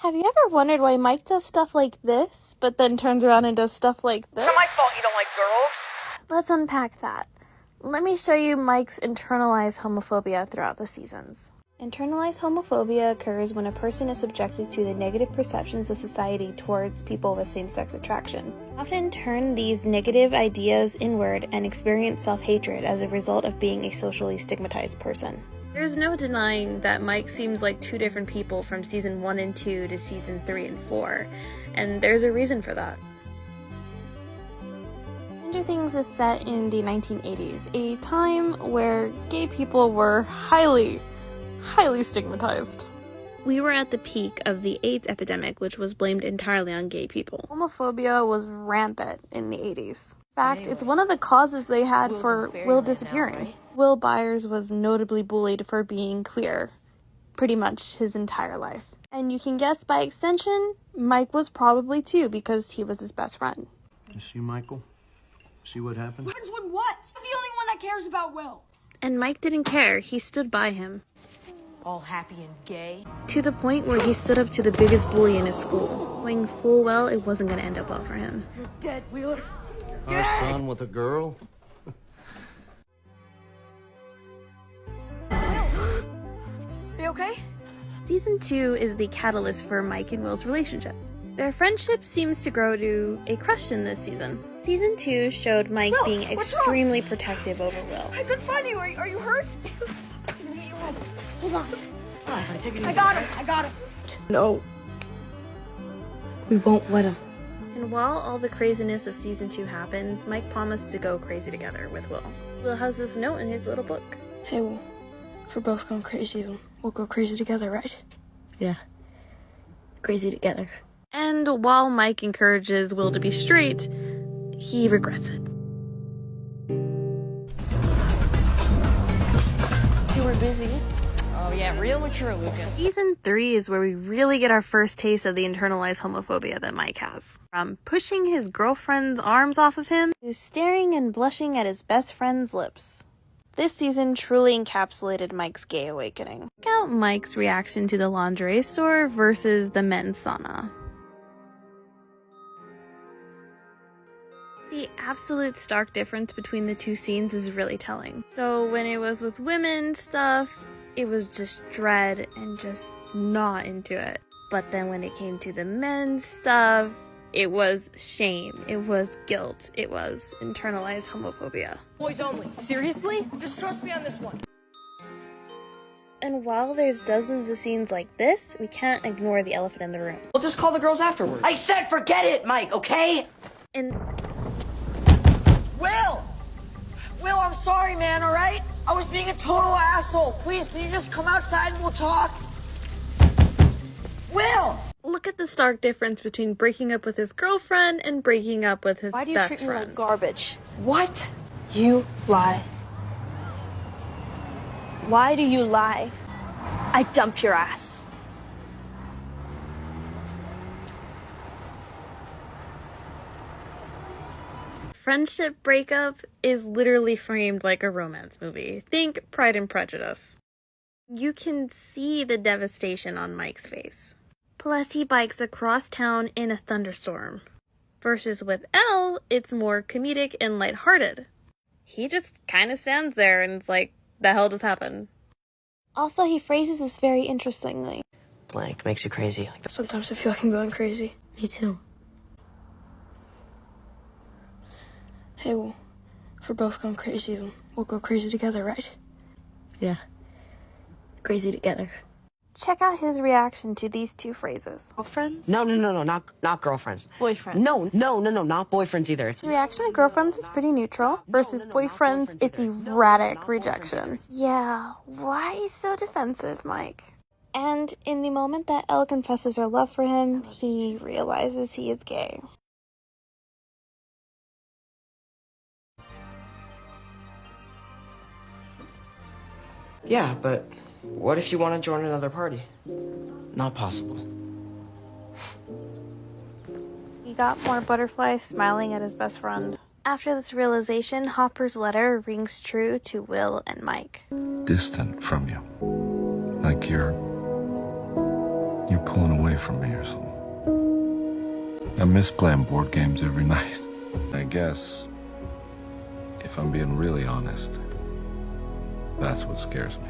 Have you ever wondered why Mike does stuff like this, but then turns around and does stuff like this? It's not my fault you don't like girls. Let's unpack that. Let me show you Mike's internalized homophobia throughout the seasons. Internalized homophobia occurs when a person is subjected to the negative perceptions of society towards people with same-sex attraction. Often turn these negative ideas inward and experience self-hatred as a result of being a socially stigmatized person. There's no denying that Mike seems like two different people from season 1 and 2 to season 3 and 4, and there's a reason for that. Stranger Things is set in the 1980s, a time where gay people were highly stigmatized. We were at the peak of the AIDS epidemic, which was blamed entirely on gay people. Homophobia was rampant in the 80s. In fact, it's one of the causes they had for Will disappearing. Will Byers was notably bullied for being queer, pretty much his entire life. And you can guess by extension, Mike was probably too, because he was his best friend. You see, Michael? See what happened? Happens when what? I'm the only one that cares about Will. And Mike didn't care, he stood by him. All happy and gay. To the point where he stood up to the biggest bully in his school, knowing full well it wasn't going to end up well for him. You're dead, Wheeler. Our son with a girl? Are you okay? Season 2 is the catalyst for Mike and Will's relationship. Their friendship seems to grow to a crush in this season. Season 2 showed Mike Will, being what's extremely protective over Will. I couldn't find you. Are you hurt? Hold on. I got him. No. We won't let him. And while all the craziness of season 2 happens, Mike promised to go crazy together with Will. Will has this note in his little book. Hey, Will, if we're both going crazy, then we'll go crazy together, right? Yeah. Crazy together. And while Mike encourages Will to be straight, he regrets it. You were busy. Oh yeah, real mature, Lucas. Season 3 is where we really get our first taste of the internalized homophobia that Mike has. From pushing his girlfriend's arms off of him, to staring and blushing at his best friend's lips. This season truly encapsulated Mike's gay awakening. Check out Mike's reaction to the lingerie store versus the men's sauna. The absolute stark difference between the two scenes is really telling. So when it was with women stuff, it was just dread and just not into it. But then when it came to the men's stuff, it was shame, it was guilt, it was internalized homophobia. Boys only. Seriously? Just trust me on this one. And while there's dozens of scenes like this, we can't ignore the elephant in the room. We'll just call the girls afterwards. I said forget it, Mike, okay? And Will, I'm sorry, man, all right? I was being a total asshole. Please, can you just come outside and we'll talk? Will! look at the stark difference between breaking up with his girlfriend and breaking up with his Why do you best treat me friend. like garbage? What? You lie. Why do you lie? I dump your ass. Friendship breakup is literally framed like a romance movie. Think Pride and Prejudice. You can see the devastation on Mike's face. Plus, he bikes across town in a thunderstorm. Versus with Elle, it's more comedic and lighthearted. He just kind of stands there and it's like, the hell just happened? Also, he phrases this very interestingly. Blank makes you crazy. Sometimes I feel like I'm going crazy. Me too. Hey, well, if we're both going crazy, then we'll go crazy together, right? Yeah. Crazy together. Check out his reaction to these two phrases. Girlfriends? No, not girlfriends. Boyfriends. No, not boyfriends either. It's His reaction to girlfriends is pretty neutral. Versus boyfriends, it's erratic rejection. Yeah, why so defensive, Mike? And in the moment that Elle confesses her love for him, he realizes he is gay. Yeah, but what if you want to join another party? Not possible. He got more butterflies smiling at his best friend. After this realization, Hopper's letter rings true to Will and Mike. Distant from you. Like you're You're pulling away from me or something. I miss playing board games every night. I guess, if I'm being really honest, that's what scares me.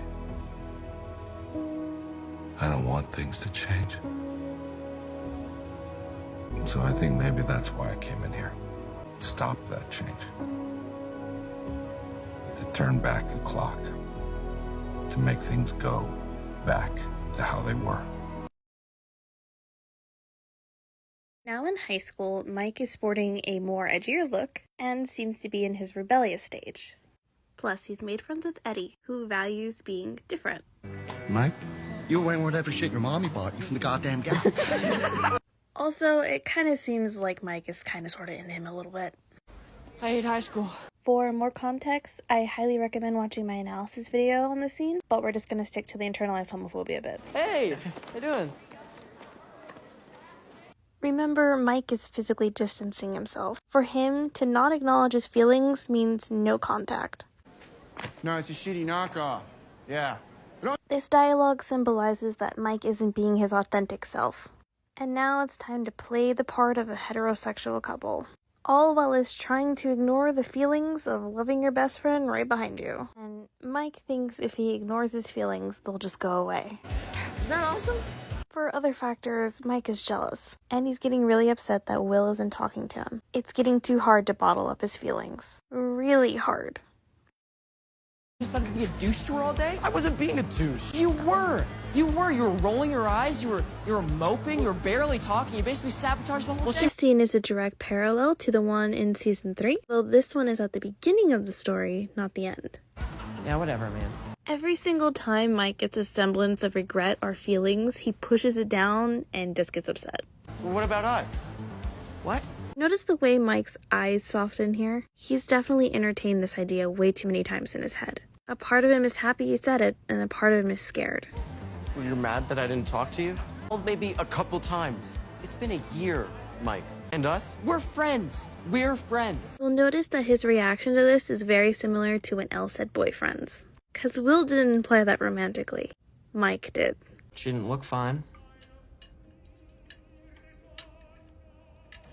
I don't want things to change. So I think maybe that's why I came in here. To stop that change. To turn back the clock. To make things go back to how they were. Now in high school, Mike is sporting a more edgier look and seems to be in his rebellious stage. Plus, he's made friends with Eddie, who values being different. Mike? You're wearing whatever shit your mommy bought you from the goddamn gap. Also, it kind of seems like Mike is kind of sort of into him a little bit. I hate high school. For more context, I highly recommend watching my analysis video on the scene, but we're just going to stick to the internalized homophobia bits. Hey, how you doing? Remember, Mike is physically distancing himself. For him, to not acknowledge his feelings means no contact. No, it's a shitty knockoff. Yeah. This dialogue symbolizes that Mike isn't being his authentic self. And now it's time to play the part of a heterosexual couple. All while is trying to ignore the feelings of loving your best friend right behind you. And Mike thinks if he ignores his feelings, they'll just go away. Isn't that awesome? For other factors, Mike is jealous, and he's getting really upset that Will isn't talking to him. It's getting too hard to bottle up his feelings. Really hard. You decided to be a douche to her all day? I wasn't being a douche. You were. You were rolling your eyes. You were moping. You were barely talking. You basically sabotaged the whole thing. This scene is a direct parallel to the one in season 3, though this one is at the beginning of the story, not the end. Yeah, whatever, man. Every single time Mike gets a semblance of regret or feelings, he pushes it down and just gets upset. Well, what about us? What? Notice the way Mike's eyes soften here? He's definitely entertained this idea way too many times in his head. A part of him is happy he said it, and a part of him is scared. Well, you're mad that I didn't talk to you? Well, maybe a couple times. It's been a year, Mike. And us? We're friends. We're friends. You'll notice that his reaction to this is very similar to when Elle said boyfriends. Cause Will didn't imply that romantically. Mike did. She didn't look fine.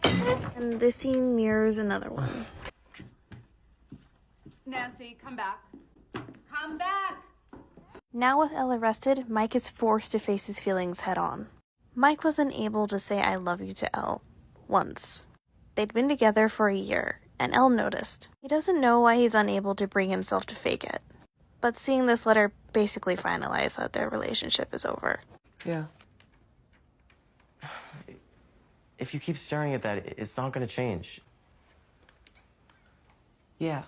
And this scene mirrors another one. Nancy, come back. Come back! Now with Elle arrested, Mike is forced to face his feelings head on. Mike was unable to say I love you to Elle. Once. They'd been together for a year, and Elle noticed. He doesn't know why he's unable to bring himself to fake it. But seeing this letter basically finalized that their relationship is over. Yeah. If you keep staring at that, it's not gonna change. Yeah.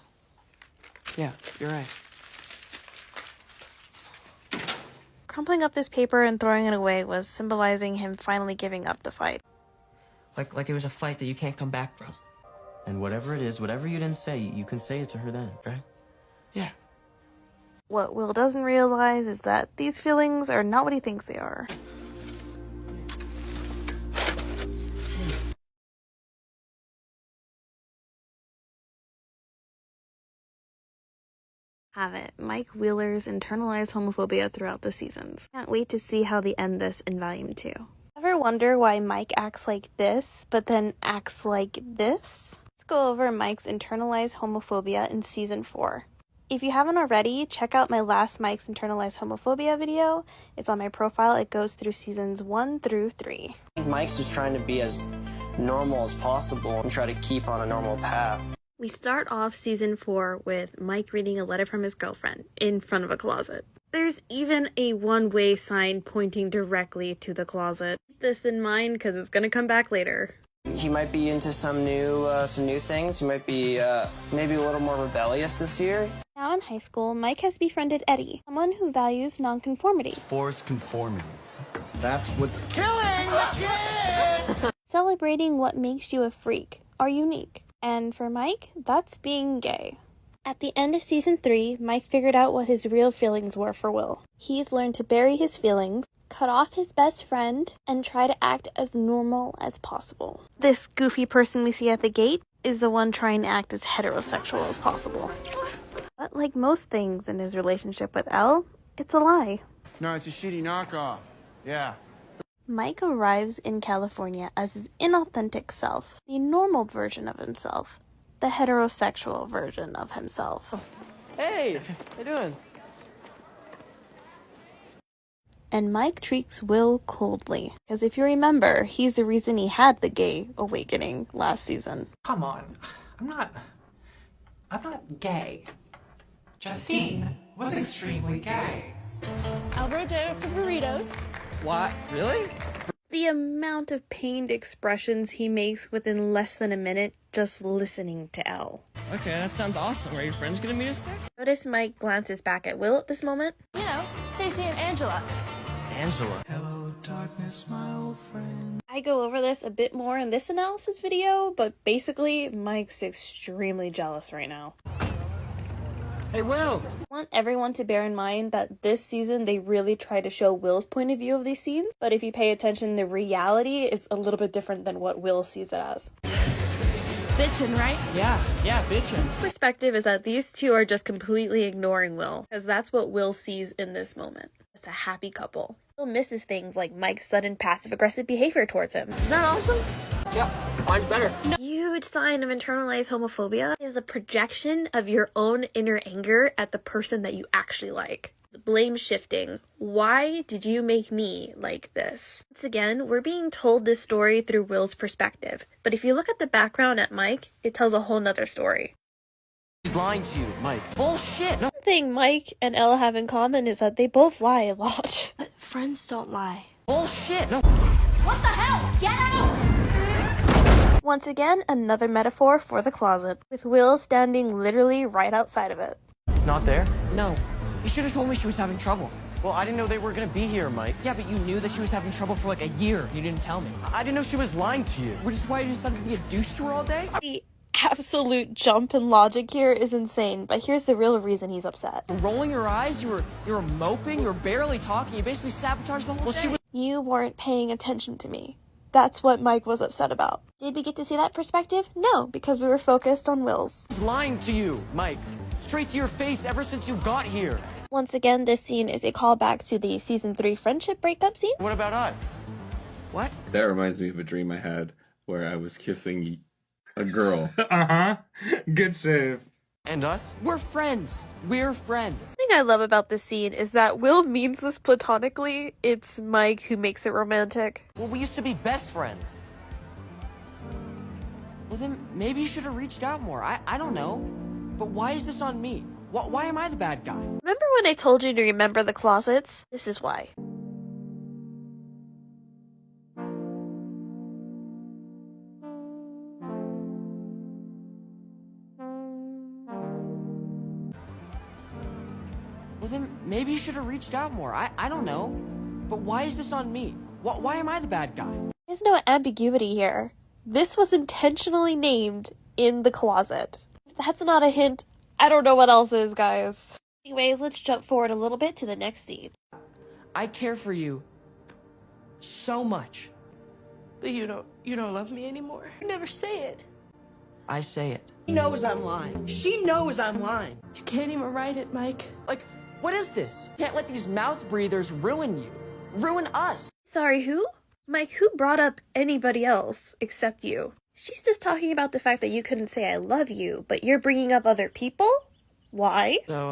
Yeah, you're right. Crumpling up this paper and throwing it away was symbolizing him finally giving up the fight. Like it was a fight that you can't come back from. And whatever it is, whatever you didn't say, you can say it to her then, right? Yeah. What Will doesn't realize is that these feelings are not what he thinks they are. Have it. Mike Wheeler's internalized homophobia throughout the seasons. Can't wait to see how they end this in Volume 2. Ever wonder why Mike acts like this, but then acts like this? Let's go over Mike's internalized homophobia in Season 4. If you haven't already, check out my last Mike's internalized homophobia video. It's on my profile. It goes through Seasons 1 through 3. I think Mike's just trying to be as normal as possible and try to keep on a normal path. We start off Season 4 with Mike reading a letter from his girlfriend in front of a closet. There's even a one-way sign pointing directly to the closet. Keep this in mind because it's going to come back later. He might be into some new things. He might be maybe a little more rebellious this year. Now in high school, Mike has befriended Eddie, someone who values nonconformity. Forced conformity. That's what's Killing the kids! Celebrating what makes you a freak or unique. And for Mike, that's being gay. At the end of Season 3, Mike figured out what his real feelings were for Will. He's learned to bury his feelings, cut off his best friend, and try to act as normal as possible. This goofy person we see at the gate is the one trying to act as heterosexual as possible. But like most things in his relationship with Elle, it's a lie. No, it's a shitty knockoff. Yeah. Mike arrives in California as his inauthentic self, the normal version of himself, the heterosexual version of himself. Hey, how you doing? And Mike treats Will coldly, because if you remember, he's the reason he had the gay awakening last season. Come on, I'm not gay. Justine was extremely gay. Alberto for burritos. What? Really? The amount of pained expressions he makes within less than a minute just listening to Elle. Okay, that sounds awesome. Are your friends gonna meet us there? Notice Mike glances back at Will at this moment. You know, Stacy and Angela. Angela. Hello, darkness, my old friend. I go over this a bit more in this analysis video, but basically, Mike's extremely jealous right now. Hey, Will! I want everyone to bear in mind that this season they really try to show Will's point of view of these scenes, but if you pay attention, the reality is a little bit different than what Will sees it as. Bitchin', right? Yeah, bitchin'. Perspective is that these two are just completely ignoring Will, because that's what Will sees in this moment. It's a happy couple. Will misses things like Mike's sudden passive-aggressive behavior towards him. Isn't that awesome? Yeah, mine's better. Huge sign of internalized homophobia is a projection of your own inner anger at the person that you actually like. The blame shifting. Why did you make me like this? Once again, we're being told this story through Will's perspective, but if you look at the background at Mike, it tells a whole nother story. He's lying to you, Mike. Bullshit! No. One thing Mike and Elle have in common is that they both lie a lot. But friends don't lie. Bullshit! No. What the hell? Get out! Once again, another metaphor for the closet, with Will standing literally right outside of it. Not there? No. You should have told me she was having trouble. Well, I didn't know they were gonna be here, Mike. Yeah, but you knew that she was having trouble for like a year. You didn't tell me. I didn't know she was lying to you. Which is why you decided to be a douche to her all day? The absolute jump in logic here is insane, but here's the real reason he's upset. Rolling your eyes, you were moping, you were barely talking, you basically sabotaged the whole thing. You weren't paying attention to me. That's what Mike was upset about. Did we get to see that perspective? No, because we were focused on Will's. She's lying to you, Mike. Straight to your face ever since you got here. Once again, this scene is a callback to the season 3 friendship breakup scene. What about us? What? That reminds me of a dream I had where I was kissing a girl. Good save. And us? We're friends. We're friends. The thing I love about this scene is that Will means this platonically. It's Mike who makes it romantic. Well, we used to be best friends. Well, then maybe you should have reached out more. I don't know. But why is this on me? Why am I the bad guy? Remember when I told you to remember the closets? This is why. Well, then maybe you should have reached out more. I don't know. But why is this on me? Why am I the bad guy? There's no ambiguity here. This was intentionally named in the closet. If that's not a hint, I don't know what else is, guys. Anyways, let's jump forward a little bit to the next scene. I care for you so much. But you don't love me anymore. You never say it. I say it. She knows I'm lying. She knows I'm lying. You can't even write it, Mike. Like, what is this? Can't let these mouth breathers ruin you. Ruin us. Sorry, who? Mike, who brought up anybody else except you? She's just talking about the fact that you couldn't say I love you, but you're bringing up other people? Why? So,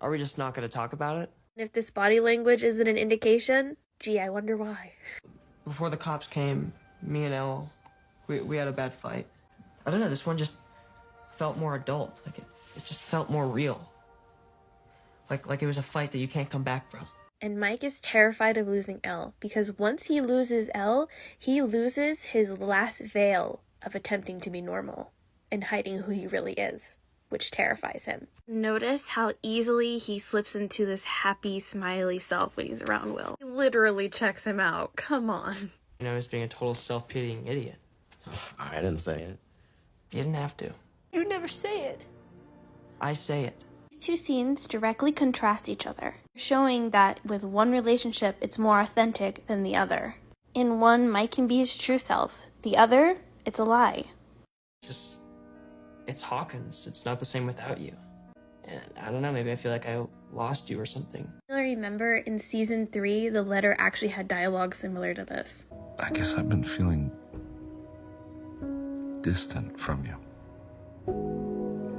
are we just not gonna talk about it? If this body language isn't an indication, gee, I wonder why. Before the cops came, me and Elle, we had a bad fight. I don't know, this one just felt more adult. Like, it just felt more real. Like it was a fight that you can't come back from. And Mike is terrified of losing Elle, because once he loses Elle, he loses his last veil of attempting to be normal and hiding who he really is, which terrifies him. Notice how easily he slips into this happy, smiley self when he's around Will. He literally checks him out. Come on. You know, he was being a total self-pitying idiot. I didn't say it. You didn't have to. You never say it. I say it. These two scenes directly contrast each other, showing that with one relationship, it's more authentic than the other. In one, Mike can be his true self. The other, it's a lie. It's Hawkins. It's not the same without you. And I don't know, maybe I feel like I lost you or something. You'll remember in season 3, the letter actually had dialogue similar to this. I guess I've been feeling distant from you.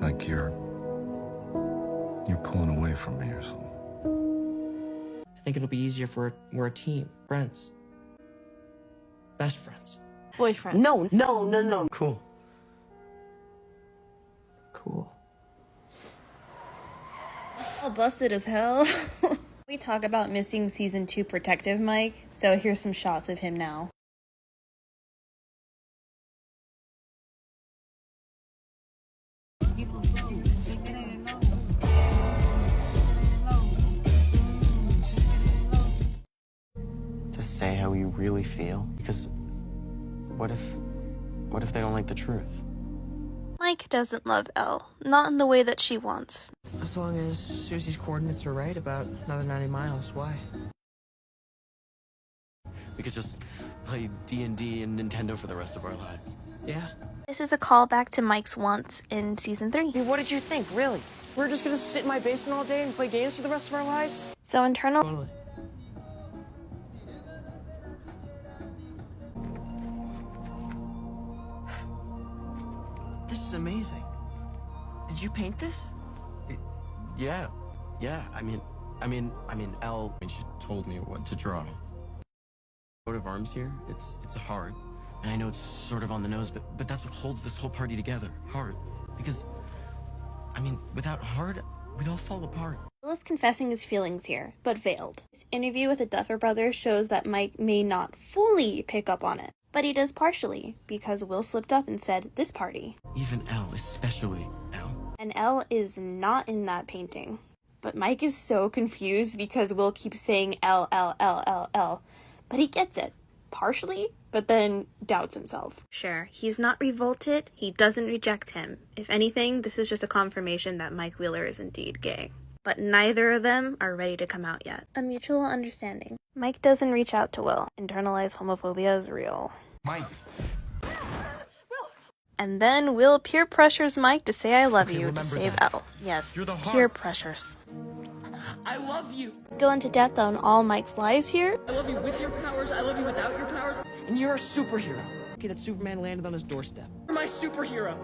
Like you're pulling away from me or something. I think it'll be easier for we're a team, friends. Best friends. Boyfriend. No. Cool. Cool. All busted as hell. We talk about missing season 2 protective Mike, so here's some shots of him now. Just say how you really feel. Because what if they don't like the truth? Mike doesn't love Elle, not in the way that she wants. As long as Susie's coordinates are right about another 90 miles, why? We could just play D&D and Nintendo for the rest of our lives. Yeah. This is a callback to Mike's wants in season 3. Hey, what did you think, really? We're just gonna sit in my basement all day and play games for the rest of our lives? So Totally. This is amazing. Did you paint this? Yeah. I mean, Elle, she told me what to draw. Coat of arms here, it's a heart. And I know it's sort of on the nose, but that's what holds this whole party together. Heart. Because, without heart, we'd all fall apart. Will is confessing his feelings here, but veiled. His interview with the Duffer Brothers shows that Mike may not fully pick up on it, but he does partially, because Will slipped up and said, this party. Even Elle, especially Elle. And Elle is not in that painting. But Mike is so confused because Will keeps saying Elle. But he gets it. Partially, but then doubts himself. Sure, he's not revolted, he doesn't reject him. If anything, this is just a confirmation that Mike Wheeler is indeed gay. But neither of them are ready to come out yet. A mutual understanding. Mike doesn't reach out to Will. Internalized homophobia is real. Mike. And then Will peer pressures Mike to say I love you to remember save that. Elle. Yes, You're the peer heart. pressures. I love you. Go into depth on all Mike's lies here. I love you with your powers. I love you without your powers. And you're a superhero. Okay, that Superman landed on his doorstep. You're my superhero.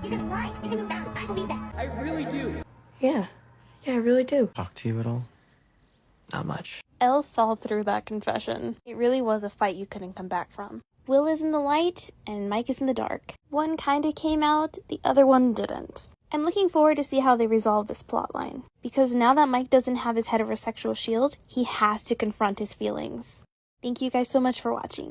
You can fly, you can move mountains, I believe that. I really do. Yeah, I really do. Talk to you at all? Not much. Elle saw through that confession. It really was a fight you couldn't come back from. Will is in the light, and Mike is in the dark. One kinda came out, the other one didn't. I'm looking forward to see how they resolve this plotline. Because now that Mike doesn't have his heterosexual shield, he has to confront his feelings. Thank you guys so much for watching.